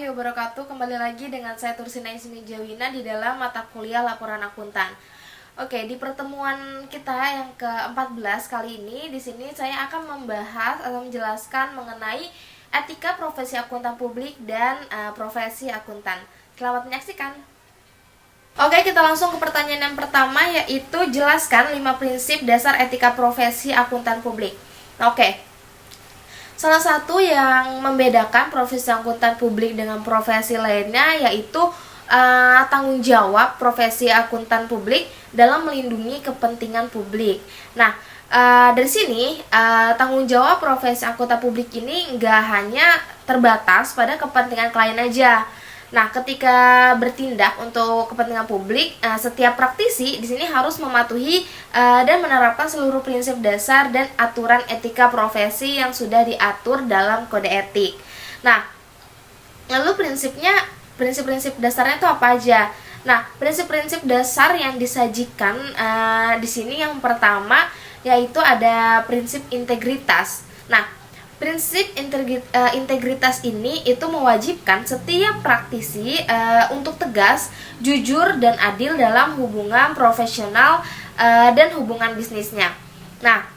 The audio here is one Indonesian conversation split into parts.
warahmatullahi wabarakatuh. Kembali lagi dengan saya Tursina Ismi Jawina di dalam mata kuliah Laporan Akuntan. Oke, di pertemuan kita yang ke-14 kali ini, di sini saya akan membahas atau menjelaskan mengenai etika profesi akuntan publik dan profesi akuntan. Selamat menyaksikan. Oke, kita langsung ke pertanyaan yang pertama, yaitu jelaskan 5 prinsip dasar etika profesi akuntan publik. Oke. Salah satu yang membedakan profesi akuntan publik dengan profesi lainnya yaitu tanggung jawab profesi akuntan publik dalam melindungi kepentingan publik. Nah, dari sini tanggung jawab profesi akuntan publik ini nggak hanya terbatas pada kepentingan klien aja. Nah, ketika bertindak untuk kepentingan publik, setiap praktisi di sini harus mematuhi dan menerapkan seluruh prinsip dasar dan aturan etika profesi yang sudah diatur dalam kode etik. Nah, lalu prinsip-prinsip dasarnya itu apa aja? Nah, prinsip-prinsip dasar yang disajikan di sini yang pertama yaitu ada prinsip integritas. Nah, prinsip integritas ini itu mewajibkan setiap praktisi untuk tegas, jujur, dan adil dalam hubungan profesional dan hubungan bisnisnya. Nah,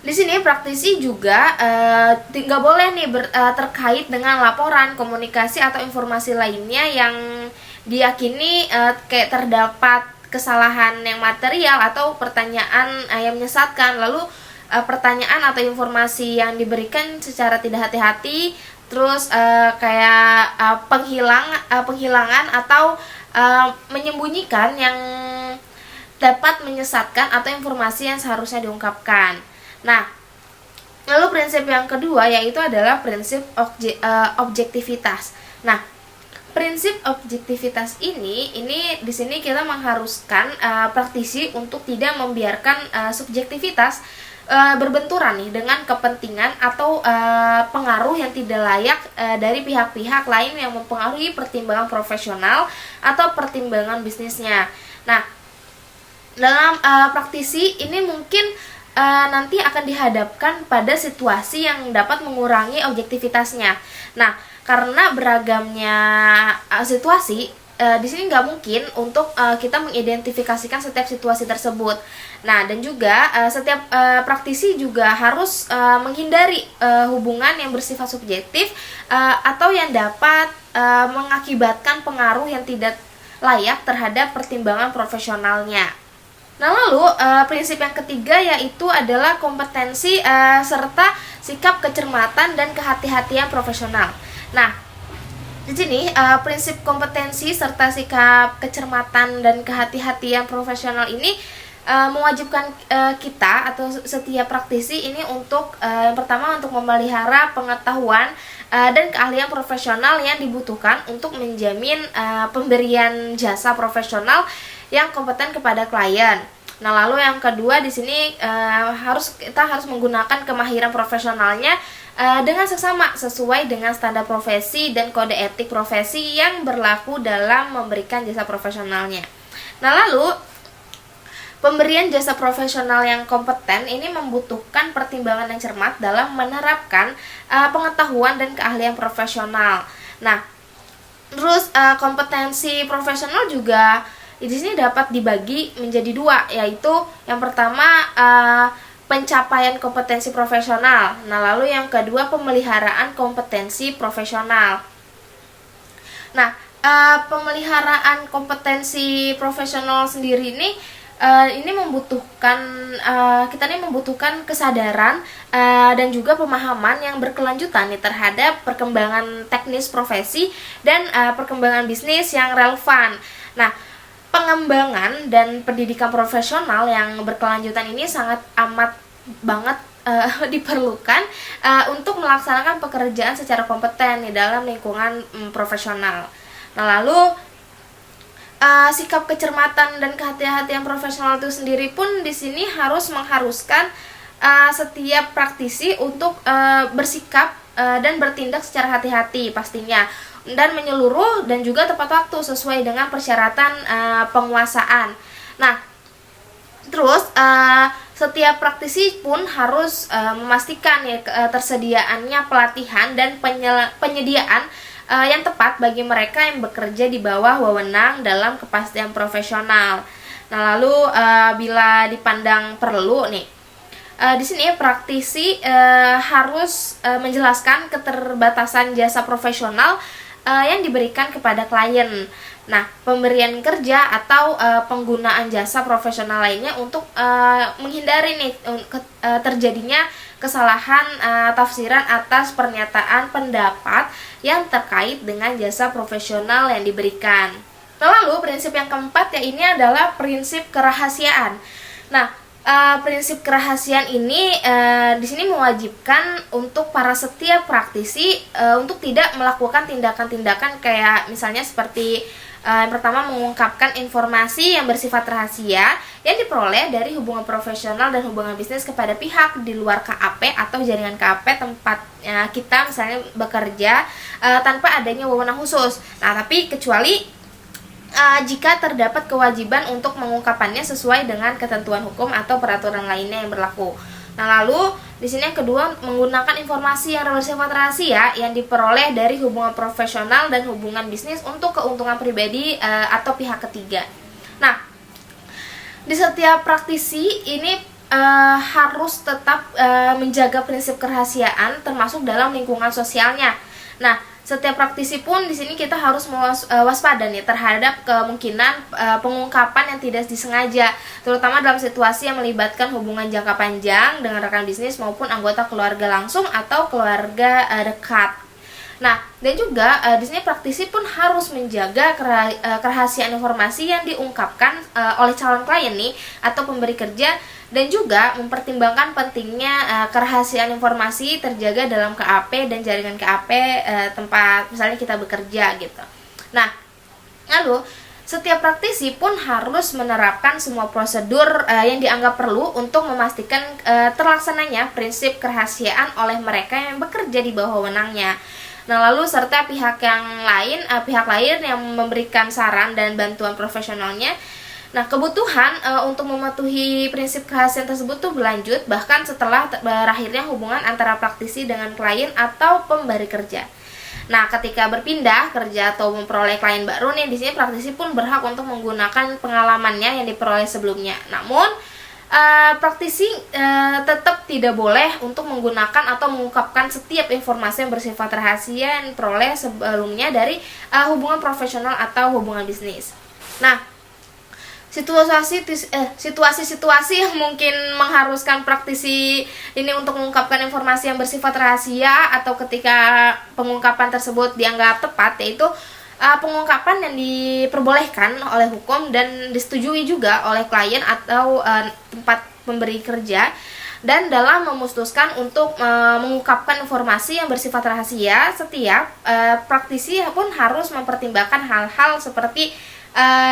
di sini praktisi juga nggak boleh nih terkait dengan laporan, komunikasi, atau informasi lainnya yang diyakini kayak terdapat kesalahan yang material atau pertanyaan yang menyesatkan, lalu pertanyaan atau informasi yang diberikan secara tidak hati-hati, terus kayak penghilangan atau menyembunyikan yang dapat menyesatkan atau informasi yang seharusnya diungkapkan. Nah, lalu prinsip yang kedua yaitu adalah prinsip objektivitas. Nah, prinsip objektivitas ini di sini kita mengharuskan praktisi untuk tidak membiarkan subjektivitas berbenturan nih dengan kepentingan atau pengaruh yang tidak layak dari pihak-pihak lain yang mempengaruhi pertimbangan profesional atau pertimbangan bisnisnya. Nah, dalam praktisi ini mungkin nanti akan dihadapkan pada situasi yang dapat mengurangi objektivitasnya. Nah, karena beragamnya situasi, di sini nggak mungkin untuk kita mengidentifikasikan setiap situasi tersebut. Nah, dan juga setiap praktisi juga harus menghindari hubungan yang bersifat subjektif atau yang dapat mengakibatkan pengaruh yang tidak layak terhadap pertimbangan profesionalnya. Nah, lalu prinsip yang ketiga yaitu adalah kompetensi serta sikap kecermatan dan kehati-hatian profesional. Nah, di sini prinsip kompetensi serta sikap kecermatan dan kehati-hatian profesional ini mewajibkan kita atau setiap praktisi ini untuk yang pertama untuk memelihara pengetahuan dan keahlian profesional yang dibutuhkan untuk menjamin pemberian jasa profesional yang kompeten kepada klien. Nah, lalu yang kedua di sini kita harus menggunakan kemahiran profesionalnya dengan seksama sesuai dengan standar profesi dan kode etik profesi yang berlaku dalam memberikan jasa profesionalnya. Nah, lalu pemberian jasa profesional yang kompeten ini membutuhkan pertimbangan yang cermat dalam menerapkan pengetahuan dan keahlian profesional. Nah, terus kompetensi profesional juga di sini dapat dibagi menjadi dua, yaitu yang pertama pencapaian kompetensi profesional. Nah, lalu yang kedua pemeliharaan kompetensi profesional. Nah, pemeliharaan kompetensi profesional sendiri ini membutuhkan kita membutuhkan kesadaran dan juga pemahaman yang berkelanjutan nih terhadap perkembangan teknis profesi dan perkembangan bisnis yang relevan. Nah, pengembangan dan pendidikan profesional yang berkelanjutan ini sangat amat banget diperlukan untuk melaksanakan pekerjaan secara kompeten di dalam lingkungan profesional. Nah, lalu sikap kecermatan dan kehati-hatian profesional itu sendiri pun di sini mengharuskan setiap praktisi untuk bersikap dan bertindak secara hati-hati pastinya, dan menyeluruh dan juga tepat waktu sesuai dengan persyaratan penguasaan. Nah, terus setiap praktisi pun harus memastikan ya tersediaannya pelatihan dan penyediaan yang tepat bagi mereka yang bekerja di bawah wewenang dalam kepastian profesional. Nah, lalu bila dipandang perlu nih, di sini praktisi harus menjelaskan keterbatasan jasa profesional yang diberikan kepada klien. Nah, pemberian kerja atau penggunaan jasa profesional lainnya untuk menghindari nih terjadinya kesalahan tafsiran atas pernyataan pendapat yang terkait dengan jasa profesional yang diberikan. Nah, lalu prinsip yang keempat ya ini adalah prinsip kerahasiaan. Nah, prinsip kerahasiaan ini di sini mewajibkan untuk para setiap praktisi untuk tidak melakukan tindakan-tindakan kayak misalnya seperti yang pertama, mengungkapkan informasi yang bersifat rahasia yang diperoleh dari hubungan profesional dan hubungan bisnis kepada pihak di luar KAP atau jaringan KAP tempat kita misalnya bekerja tanpa adanya wewenang khusus. Nah, tapi kecuali jika terdapat kewajiban untuk mengungkapkannya sesuai dengan ketentuan hukum atau peraturan lainnya yang berlaku. Nah, lalu di sini yang kedua, menggunakan informasi yang bersifat rahasia yang diperoleh dari hubungan profesional dan hubungan bisnis untuk keuntungan pribadi atau pihak ketiga. Nah, di setiap praktisi ini harus tetap menjaga prinsip kerahasiaan termasuk dalam lingkungan sosialnya. Nah, setiap praktisi pun di sini kita harus waspada nih terhadap kemungkinan pengungkapan yang tidak disengaja, terutama dalam situasi yang melibatkan hubungan jangka panjang dengan rekan bisnis maupun anggota keluarga langsung atau keluarga dekat. Nah, dan juga di sini praktisi pun harus menjaga kerahasiaan informasi yang diungkapkan oleh calon klien nih atau pemberi kerja, dan juga mempertimbangkan pentingnya kerahasiaan informasi terjaga dalam KAP dan jaringan KAP tempat misalnya kita bekerja gitu. Nah, lalu setiap praktisi pun harus menerapkan semua prosedur yang dianggap perlu untuk memastikan terlaksananya prinsip kerahasiaan oleh mereka yang bekerja di bawah wewenangnya. Nah, lalu serta pihak lain yang memberikan saran dan bantuan profesionalnya. Nah, kebutuhan untuk mematuhi prinsip kerahasiaan tersebut tuh berlanjut bahkan setelah berakhirnya hubungan antara praktisi dengan klien atau pemberi kerja. Nah, ketika berpindah kerja atau memperoleh klien baru nih, di sini praktisi pun berhak untuk menggunakan pengalamannya yang diperoleh sebelumnya. Namun, praktisi tetap tidak boleh untuk menggunakan atau mengungkapkan setiap informasi yang bersifat rahasia yang diperoleh sebelumnya dari hubungan profesional atau hubungan bisnis. Nah, situasi-situasi yang mungkin mengharuskan praktisi ini untuk mengungkapkan informasi yang bersifat rahasia atau ketika pengungkapan tersebut dianggap tepat, yaitu pengungkapan yang diperbolehkan oleh hukum dan disetujui juga oleh klien atau tempat pemberi kerja, dan dalam memutuskan untuk mengungkapkan informasi yang bersifat rahasia, setiap praktisi pun harus mempertimbangkan hal-hal seperti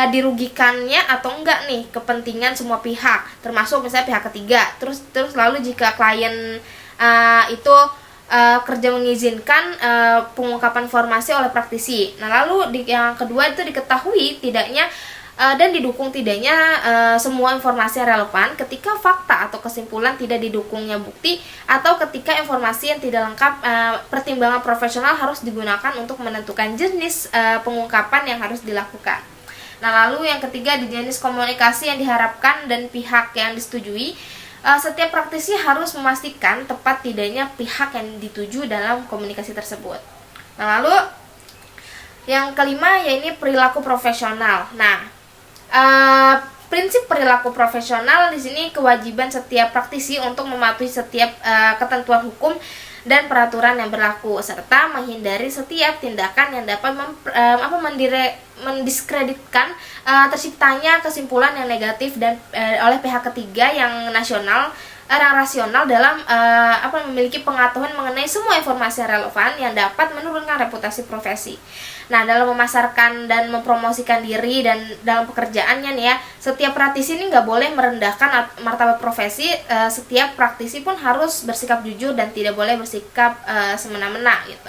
dirugikannya atau enggak nih kepentingan semua pihak, termasuk misalnya pihak ketiga. Terus lalu jika klien itu kerja mengizinkan pengungkapan informasi oleh praktisi. Nah, lalu yang kedua itu diketahui tidaknya dan didukung tidaknya semua informasi yang relevan ketika fakta atau kesimpulan tidak didukungnya bukti, atau ketika informasi yang tidak lengkap. Pertimbangan profesional harus digunakan untuk menentukan jenis pengungkapan yang harus dilakukan. Nah, lalu yang ketiga, di jenis komunikasi yang diharapkan dan pihak yang disetujui. Setiap praktisi harus memastikan tepat tidaknya pihak yang dituju dalam komunikasi tersebut. Nah, lalu yang kelima yaitu perilaku profesional. Nah, prinsip perilaku profesional di sini kewajiban setiap praktisi untuk mematuhi setiap ketentuan hukum dan peraturan yang berlaku, serta menghindari setiap tindakan yang dapat mendiskreditkan terciptanya kesimpulan yang negatif dan oleh pihak ketiga yang rasional dalam memiliki pengetahuan mengenai semua informasi yang relevan yang dapat menurunkan reputasi profesi. Nah, dalam memasarkan dan mempromosikan diri dan dalam pekerjaannya nih ya, setiap praktisi ini nggak boleh merendahkan martabat profesi. Setiap praktisi pun harus bersikap jujur dan tidak boleh bersikap semena-mena gitu.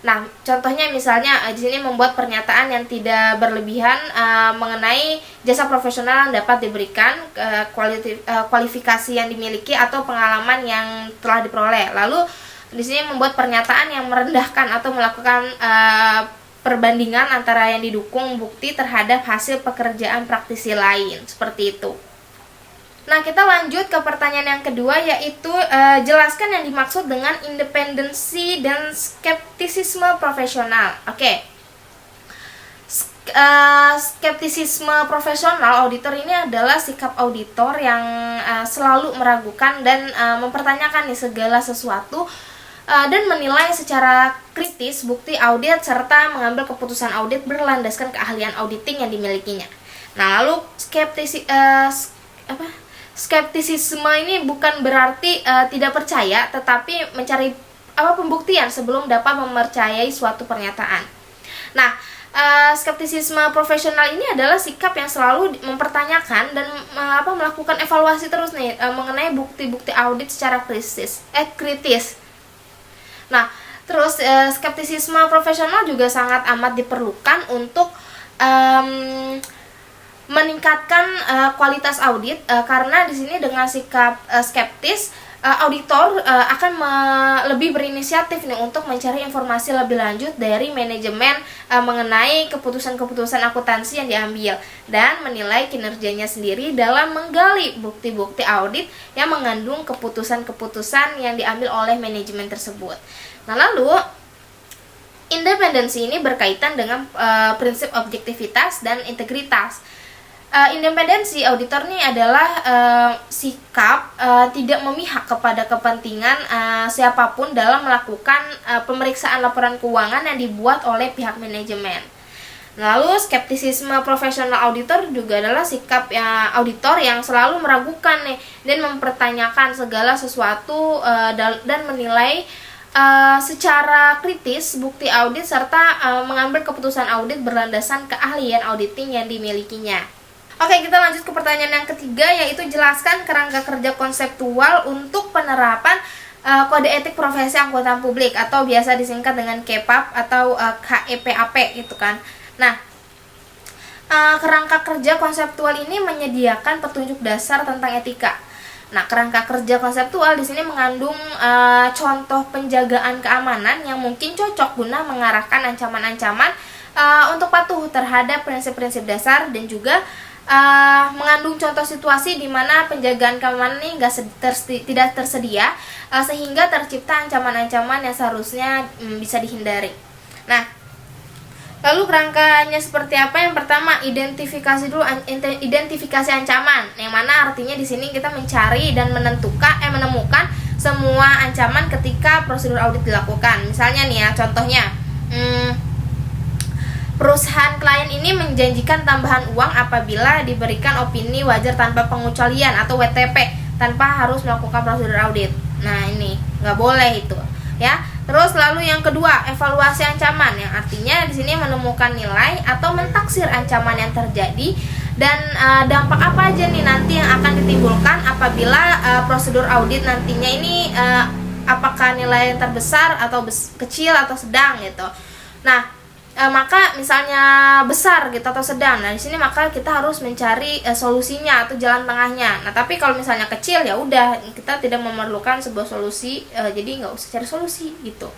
Nah, contohnya misalnya di sini membuat pernyataan yang tidak berlebihan mengenai jasa profesional yang dapat diberikan, kualifikasi yang dimiliki atau pengalaman yang telah diperoleh. Lalu Di sini membuat pernyataan yang merendahkan atau melakukan perbandingan antara yang didukung bukti terhadap hasil pekerjaan praktisi lain, seperti itu. Nah, kita lanjut ke pertanyaan yang kedua, yaitu jelaskan yang dimaksud dengan independensi dan skeptisisme profesional. Oke. Skeptisisme profesional auditor ini adalah sikap auditor yang selalu meragukan dan mempertanyakan nih segala sesuatu dan menilai secara kritis bukti audit serta mengambil keputusan audit berlandaskan keahlian auditing yang dimilikinya. Nah, lalu skeptisisme ini bukan berarti tidak percaya, tetapi mencari pembuktian sebelum dapat mempercayai suatu pernyataan. Nah, skeptisisme profesional ini adalah sikap yang selalu mempertanyakan dan melakukan evaluasi terus nih mengenai bukti-bukti audit secara kritis. Nah, terus skeptisisme profesional juga sangat amat diperlukan untuk meningkatkan kualitas audit karena di sini dengan sikap skeptis auditor akan lebih berinisiatif nih untuk mencari informasi lebih lanjut dari manajemen mengenai keputusan-keputusan akuntansi yang diambil dan menilai kinerjanya sendiri dalam menggali bukti-bukti audit yang mengandung keputusan-keputusan yang diambil oleh manajemen tersebut. Nah, lalu independensi ini berkaitan dengan prinsip objektivitas dan integritas. Independensi auditor ini adalah sikap tidak memihak kepada kepentingan siapapun dalam melakukan pemeriksaan laporan keuangan yang dibuat oleh pihak manajemen. Lalu skeptisisme profesional auditor juga adalah sikap auditor yang selalu meragukan nih dan mempertanyakan segala sesuatu dan menilai secara kritis bukti audit serta mengambil keputusan audit berlandasan keahlian auditing yang dimilikinya. Oke, kita lanjut ke pertanyaan yang ketiga, yaitu jelaskan kerangka kerja konseptual untuk penerapan kode etik profesi akuntan publik atau biasa disingkat dengan KEPAP atau KEPAP gitu kan. Nah, kerangka kerja konseptual ini menyediakan petunjuk dasar tentang etika. Nah, kerangka kerja konseptual di sini mengandung contoh penjagaan keamanan yang mungkin cocok guna mengarahkan ancaman-ancaman untuk patuh terhadap prinsip-prinsip dasar dan juga mengandung contoh situasi di mana penjagaan keamanan ini tidak tersedia sehingga tercipta ancaman-ancaman yang seharusnya bisa dihindari. Nah, lalu kerangkanya seperti apa? Yang pertama, identifikasi ancaman, yang mana artinya di sini kita mencari dan menemukan semua ancaman ketika prosedur audit dilakukan. Misalnya nih ya, contohnya perusahaan klien ini menjanjikan tambahan uang apabila diberikan opini wajar tanpa pengecualian atau WTP tanpa harus melakukan prosedur audit. Nah, ini nggak boleh itu, ya. Terus lalu yang kedua, evaluasi ancaman, yang artinya di sini menemukan nilai atau mentaksir ancaman yang terjadi dan dampak apa aja nih nanti yang akan ditimbulkan apabila prosedur audit nantinya ini apakah nilai yang terbesar atau kecil atau sedang gitu. Nah, maka misalnya besar gitu atau sedang, nah di sini maka kita harus mencari solusinya atau jalan tengahnya. Nah, tapi kalau misalnya kecil ya udah kita tidak memerlukan sebuah solusi, jadi nggak usah cari solusi gitu.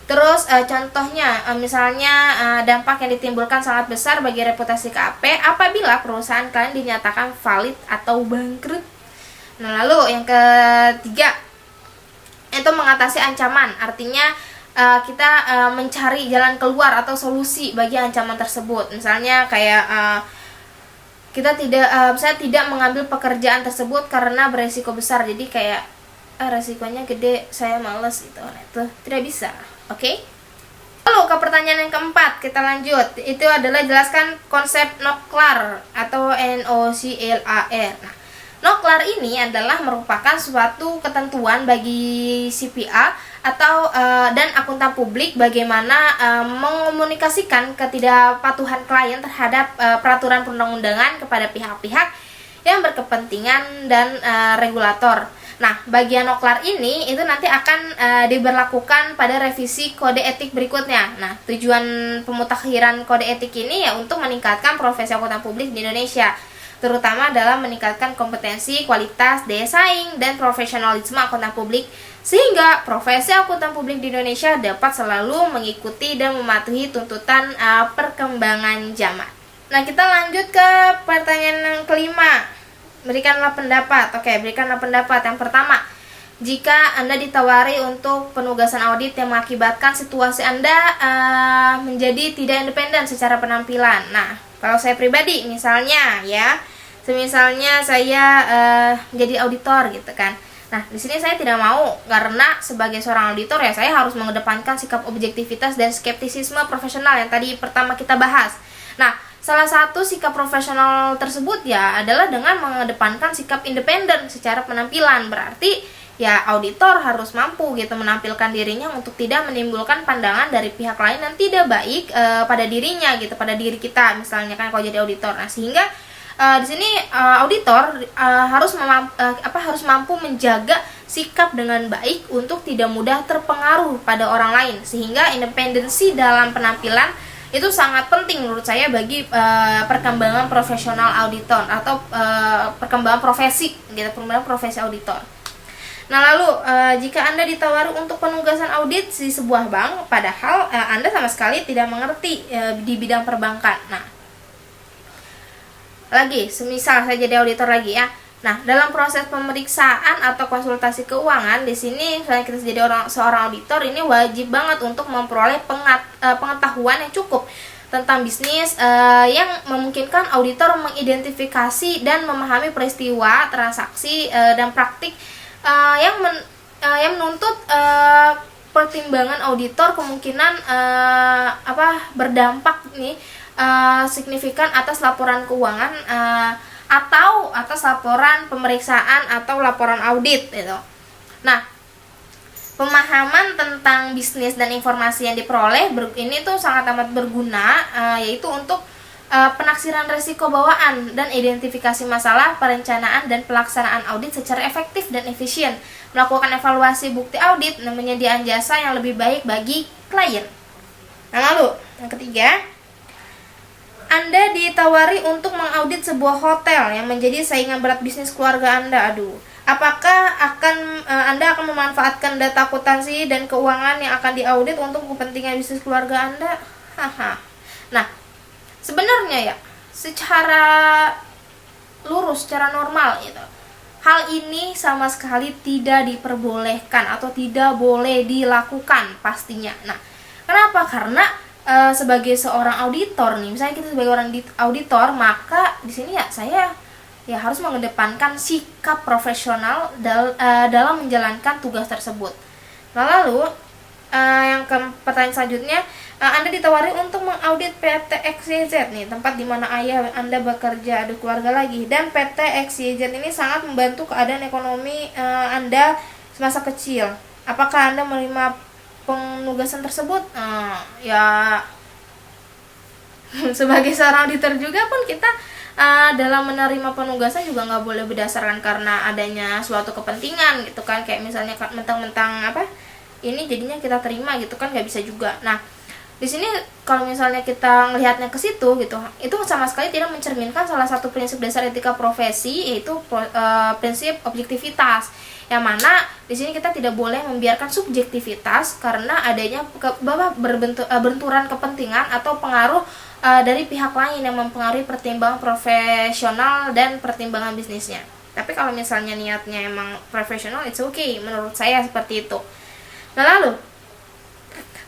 Terus contohnya misalnya dampak yang ditimbulkan sangat besar bagi reputasi KAP apabila perusahaan kalian dinyatakan valid atau bangkrut. Nah, lalu yang ketiga itu mengatasi ancaman, artinya kita mencari jalan keluar atau solusi bagi ancaman tersebut. Misalnya kayak kita tidak mengambil pekerjaan tersebut karena beresiko besar, jadi kayak resikonya gede, saya males gitu. Nah, itu tidak bisa. Oke? Lalu ke pertanyaan yang keempat, kita lanjut. Itu adalah jelaskan konsep NOCLAR atau NOCLAR. Nah, NOCLAR ini adalah merupakan suatu ketentuan bagi CPA atau dan akuntan publik bagaimana mengomunikasikan ketidakpatuhan klien terhadap peraturan perundang-undangan kepada pihak-pihak yang berkepentingan dan regulator. Nah, bagian NOCLAR ini itu nanti akan diberlakukan pada revisi kode etik berikutnya. Nah, tujuan pemutakhiran kode etik ini ya untuk meningkatkan profesi akuntan publik di Indonesia. terutama dalam meningkatkan kompetensi, kualitas, daya saing, dan profesionalisme akuntan publik, sehingga profesi akuntan publik di Indonesia dapat selalu mengikuti dan mematuhi tuntutan perkembangan zaman. Nah, kita lanjut ke pertanyaan yang kelima. Berikanlah pendapat. Oke, berikanlah pendapat. Yang pertama, jika Anda ditawari untuk penugasan audit yang mengakibatkan situasi Anda menjadi tidak independen secara penampilan. Nah, kalau saya pribadi, misalnya semisalnya saya menjadi auditor gitu kan. Nah, di sini saya tidak mau, karena sebagai seorang auditor ya saya harus mengedepankan sikap objektivitas dan skeptisisme profesional yang tadi pertama kita bahas. Nah, salah satu sikap profesional tersebut ya adalah dengan mengedepankan sikap independen secara penampilan. Berarti ya auditor harus mampu gitu menampilkan dirinya untuk tidak menimbulkan pandangan dari pihak lain yang tidak baik pada dirinya gitu, pada diri kita misalnya kan kalau jadi auditor. Nah, sehingga di sini auditor harus mampu menjaga sikap dengan baik untuk tidak mudah terpengaruh pada orang lain, sehingga independensi dalam penampilan itu sangat penting menurut saya bagi perkembangan profesional auditor atau perkembangan profesi gitu, perkembangan profesi auditor. Nah, lalu jika Anda ditawari untuk penugasan audit di sebuah bank, padahal Anda sama sekali tidak mengerti di bidang perbankan. Nah, lagi, semisal saya jadi auditor lagi ya. Nah, dalam proses pemeriksaan atau konsultasi keuangan, di sini misalnya kita jadi seorang auditor, ini wajib banget untuk memperoleh pengetahuan yang cukup tentang bisnis yang memungkinkan auditor mengidentifikasi dan memahami peristiwa, transaksi dan praktik yang menuntut pertimbangan auditor kemungkinan berdampak nih signifikan atas laporan keuangan atau atas laporan pemeriksaan atau laporan audit gitu. Nah, pemahaman tentang bisnis dan informasi yang diperoleh ini tuh sangat amat berguna, yaitu untuk penaksiran risiko bawaan dan identifikasi masalah, perencanaan dan pelaksanaan audit secara efektif dan efisien, melakukan evaluasi bukti audit, dan penyediaan jasa yang lebih baik bagi klien. Nah, lalu yang ketiga, Anda ditawari untuk mengaudit sebuah hotel yang menjadi saingan berat bisnis keluarga Anda. Apakah Anda akan memanfaatkan data akuntansi dan keuangan yang akan diaudit untuk kepentingan bisnis keluarga Anda? Nah, sebenarnya ya, secara lurus, secara normal gitu, hal ini sama sekali tidak diperbolehkan atau tidak boleh dilakukan pastinya. Nah, kenapa? Karena sebagai seorang auditor nih, misalnya kita sebagai orang auditor, maka di sini ya saya ya harus mengedepankan sikap profesional dalam menjalankan tugas tersebut. Nah, lalu yang ke pertanyaan selanjutnya, Anda ditawari untuk mengaudit PT XYZ nih, tempat di mana ayah Anda bekerja, ada keluarga lagi, dan PT XYZ ini sangat membantu keadaan ekonomi Anda semasa kecil. Apakah Anda menerima penugasan tersebut? Ya sebagai seorang auditor juga pun kita dalam menerima penugasan juga nggak boleh berdasarkan karena adanya suatu kepentingan gitu kan, kayak misalnya mentang-mentang ini jadinya kita terima gitu kan, nggak bisa juga. Nah, di sini kalau misalnya kita ngelihatnya ke situ gitu, itu sama sekali tidak mencerminkan salah satu prinsip dasar etika profesi, yaitu prinsip objektivitas, yang mana di sini kita tidak boleh membiarkan subjektivitas karena adanya benturan kepentingan atau pengaruh dari pihak lain yang mempengaruhi pertimbangan profesional dan pertimbangan bisnisnya. Tapi kalau misalnya niatnya emang profesional, it's okay, menurut saya seperti itu. Nah, lalu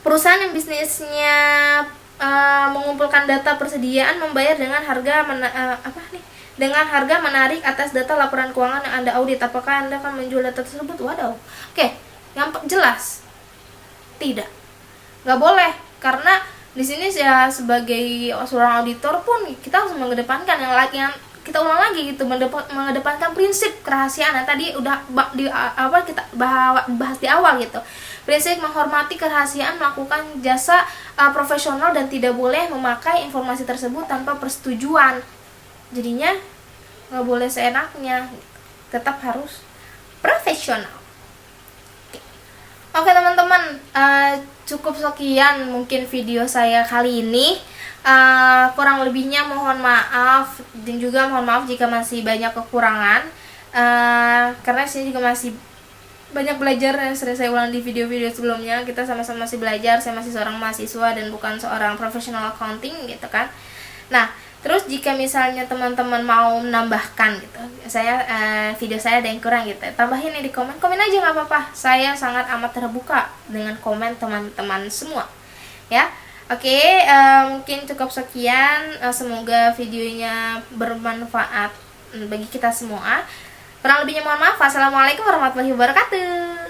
perusahaan yang bisnisnya mengumpulkan data persediaan membayar dengan harga dengan harga menarik atas data laporan keuangan yang Anda audit. Apakah Anda akan menjual data tersebut? Oke, yang jelas tidak, nggak boleh, karena di sini ya sebagai seorang auditor pun kita harus mengedepankan yang kita ulang lagi gitu, mengedepankan prinsip kerahasiaan yang tadi udah kita bahas di awal gitu. Prinsip menghormati kerahasiaan, melakukan jasa profesional dan tidak boleh memakai informasi tersebut tanpa persetujuan. Jadinya nggak boleh seenaknya, tetap harus profesional. Oke teman-teman, cukup sekian mungkin video saya kali ini. Kurang lebihnya mohon maaf, dan juga mohon maaf jika masih banyak kekurangan, karena saya juga masih banyak belajar yang sering saya ulang di video-video sebelumnya. Kita sama-sama masih belajar, saya masih seorang mahasiswa dan bukan seorang profesional accounting gitu kan. Nah, terus jika misalnya teman-teman mau menambahkan gitu, video saya ada yang kurang gitu, tambahin nih di komen aja nggak apa-apa. Saya sangat amat terbuka dengan komen teman-teman semua, ya. Oke, mungkin cukup sekian. Semoga videonya bermanfaat bagi kita semua. Kurang lebihnya mohon maaf. Wassalamualaikum warahmatullahi wabarakatuh.